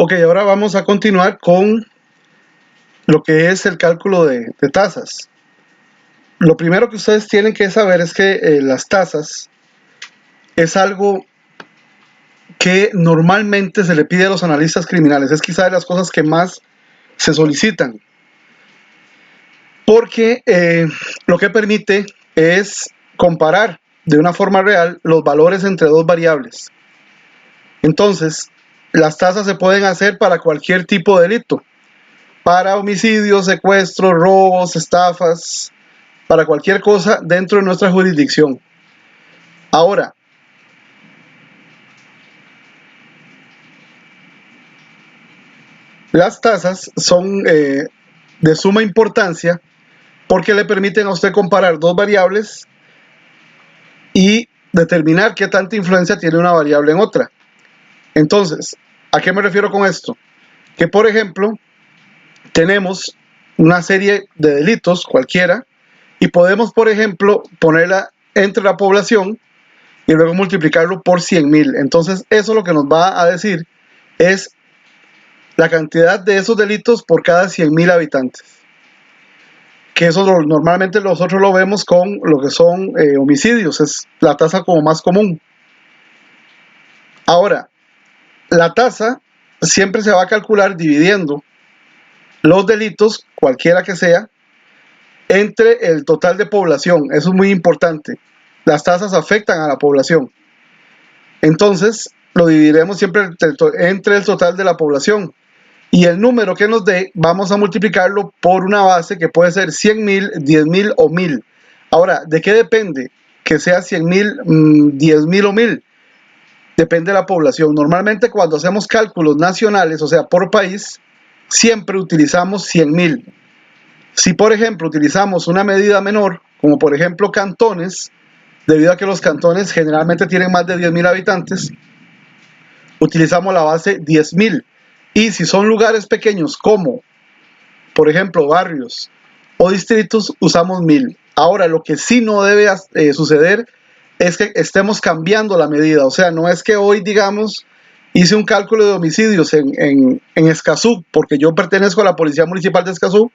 Ok, ahora vamos a continuar con lo que es el cálculo de tasas. Lo primero que ustedes tienen que saber es que las tasas es algo que normalmente se le pide a los analistas criminales. Es quizá de las cosas que más se solicitan. Porque lo que permite es comparar de una forma real los valores entre dos variables. Entonces, las tasas se pueden hacer para cualquier tipo de delito. Para homicidios, secuestros, robos, estafas, para cualquier cosa dentro de nuestra jurisdicción. Ahora, las tasas son de suma importancia porque le permiten a usted comparar dos variables y determinar qué tanta influencia tiene una variable en otra. Entonces, ¿a qué me refiero con esto? Que, por ejemplo, tenemos una serie de delitos cualquiera y podemos, por ejemplo, ponerla entre la población y luego multiplicarlo por 100,000. Entonces, eso lo que nos va a decir es la cantidad de esos delitos por cada 100,000 habitantes. Que eso normalmente nosotros lo vemos con lo que son homicidios, es la tasa como más común. Ahora, la tasa siempre se va a calcular dividiendo los delitos, cualquiera que sea, entre el total de población. Eso es muy importante. Las tasas afectan a la población. Entonces, lo dividiremos siempre entre el total de la población. Y el número que nos dé, vamos a multiplicarlo por una base que puede ser 100,000, 10,000 o 1,000. Ahora, ¿de qué depende que sea 100,000, 10,000 o 1,000? Depende de la población. Normalmente cuando hacemos cálculos nacionales, o sea, por país, siempre utilizamos 100,000. Si, por ejemplo, utilizamos una medida menor, como por ejemplo cantones, debido a que los cantones generalmente tienen más de 10,000 habitantes, utilizamos la base 10,000. Y si son lugares pequeños como, por ejemplo, barrios o distritos, usamos 1,000. Ahora, lo que sí no debe suceder es que estemos cambiando la medida. O sea, no es que hoy, digamos, hice un cálculo de homicidios en Escazú, porque yo pertenezco a la Policía Municipal de Escazú,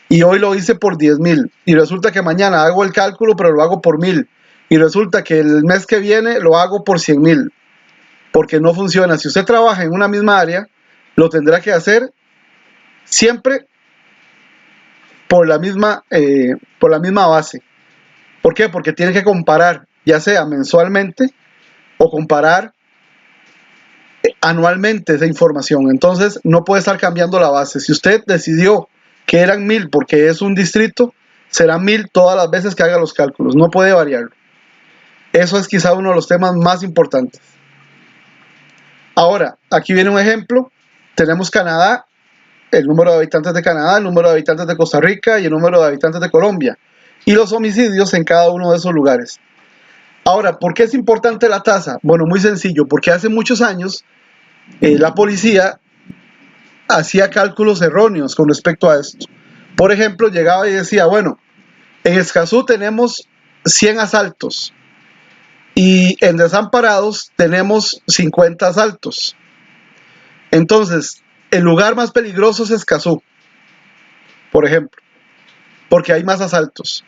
y hoy lo hice por 10,000. Y resulta que mañana hago el cálculo, pero lo hago por 1,000. Y resulta que el mes que viene lo hago por 100,000. Porque no funciona. Si usted trabaja en una misma área, lo tendrá que hacer siempre por la misma base. ¿Por qué? Porque tiene que comparar, ya sea mensualmente o comparar anualmente esa información. Entonces, no puede estar cambiando la base. Si usted decidió que eran 1,000 porque es un distrito, serán 1,000 todas las veces que haga los cálculos. No puede variarlo. Eso es quizá uno de los temas más importantes. Ahora, aquí viene un ejemplo. Tenemos Canadá, el número de habitantes de Canadá, el número de habitantes de Costa Rica y el número de habitantes de Colombia. Y los homicidios en cada uno de esos lugares. Ahora, ¿por qué es importante la tasa? Bueno, muy sencillo, porque hace muchos años la policía hacía cálculos erróneos con respecto a esto. Por ejemplo, llegaba y decía, bueno, en Escazú tenemos 100 asaltos y en Desamparados tenemos 50 asaltos. Entonces, el lugar más peligroso es Escazú, por ejemplo, porque hay más asaltos.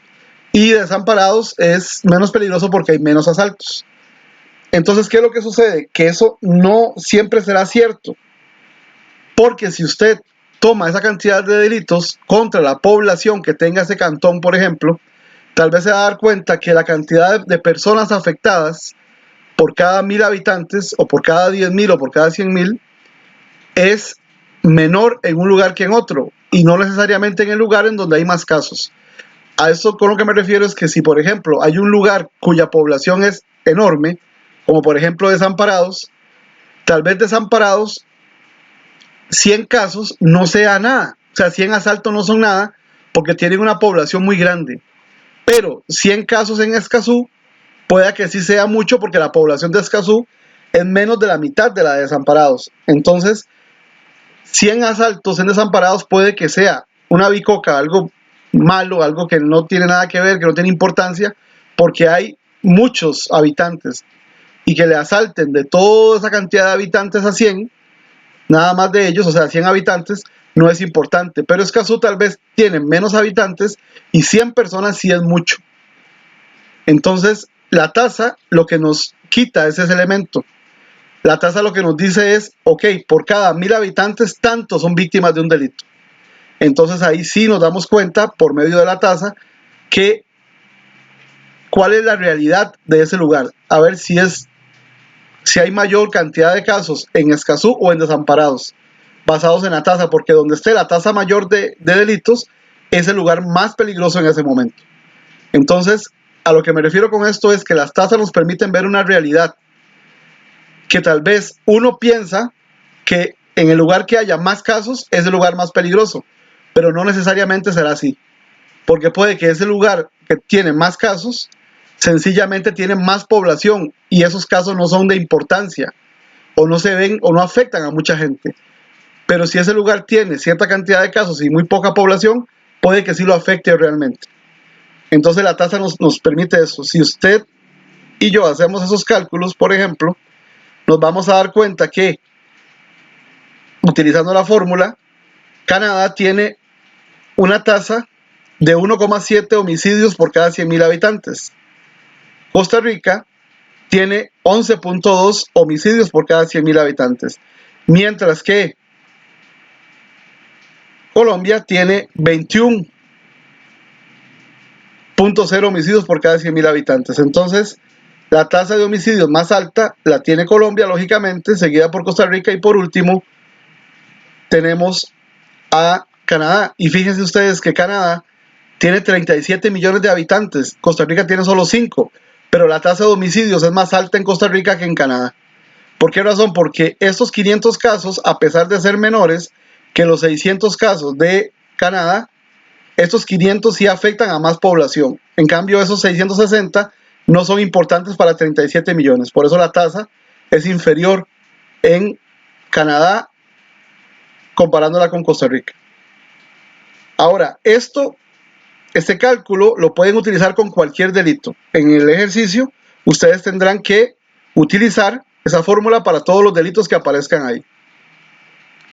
Y Desamparados es menos peligroso porque hay menos asaltos. Entonces, ¿qué es lo que sucede? Que eso no siempre será cierto. Porque si usted toma esa cantidad de delitos contra la población que tenga ese cantón, por ejemplo, tal vez se va a dar cuenta que la cantidad de personas afectadas por cada 1,000 habitantes o por cada 10,000 o por cada 100,000 es menor en un lugar que en otro y no necesariamente en el lugar en donde hay más casos. A eso con lo que me refiero es que si, por ejemplo, hay un lugar cuya población es enorme, como por ejemplo Desamparados, tal vez Desamparados 100 casos no sea nada, o sea, 100 asaltos no son nada porque tienen una población muy grande, pero 100 casos en Escazú puede que sí sea mucho porque la población de Escazú es menos de la mitad de la de Desamparados. Entonces, 100 asaltos en Desamparados puede que sea una bicoca, algo malo, algo que no tiene nada que ver, que no tiene importancia, porque hay muchos habitantes y que le asalten de toda esa cantidad de habitantes a 100 nada más de ellos, o sea, 100 habitantes, no es importante. Pero Escazú tal vez tiene menos habitantes y 100 personas sí es mucho. Entonces, la tasa lo que nos quita es ese elemento. La tasa lo que nos dice es, ok, por cada 1000 habitantes, tantos son víctimas de un delito. Entonces ahí sí nos damos cuenta, por medio de la tasa, que cuál es la realidad de ese lugar. A ver si hay mayor cantidad de casos en Escazú o en desamparados, basados en la tasa, porque donde esté la tasa mayor de delitos, es el lugar más peligroso en ese momento. Entonces, a lo que me refiero con esto es que las tasas nos permiten ver una realidad que tal vez uno piensa que en el lugar que haya más casos es el lugar más peligroso, pero no necesariamente será así, porque puede que ese lugar que tiene más casos sencillamente tiene más población y esos casos no son de importancia o no se ven o no afectan a mucha gente, pero si ese lugar tiene cierta cantidad de casos y muy poca población, puede que sí lo afecte realmente. Entonces la tasa nos permite eso. Si usted y yo hacemos esos cálculos, por ejemplo, nos vamos a dar cuenta que, utilizando la fórmula, Canadá tiene una tasa de 1,7 homicidios por cada 100.000 habitantes. Costa Rica tiene 11,2 homicidios por cada 100.000 habitantes, mientras que Colombia tiene 21,0 homicidios por cada 100.000 habitantes. Entonces, la tasa de homicidios más alta la tiene Colombia, lógicamente, seguida por Costa Rica, y por último tenemos a Canadá. Y fíjense ustedes que Canadá tiene 37 millones de habitantes, Costa Rica tiene solo 5, pero la tasa de homicidios es más alta en Costa Rica que en Canadá. ¿Por qué razón? Porque estos 500 casos, a pesar de ser menores que los 600 casos de Canadá, estos 500 sí afectan a más población. En cambio, esos 660 no son importantes para 37 millones. Por eso la tasa es inferior en Canadá comparándola con Costa Rica. Ahora, este cálculo lo pueden utilizar con cualquier delito. En el ejercicio, ustedes tendrán que utilizar esa fórmula para todos los delitos que aparezcan ahí.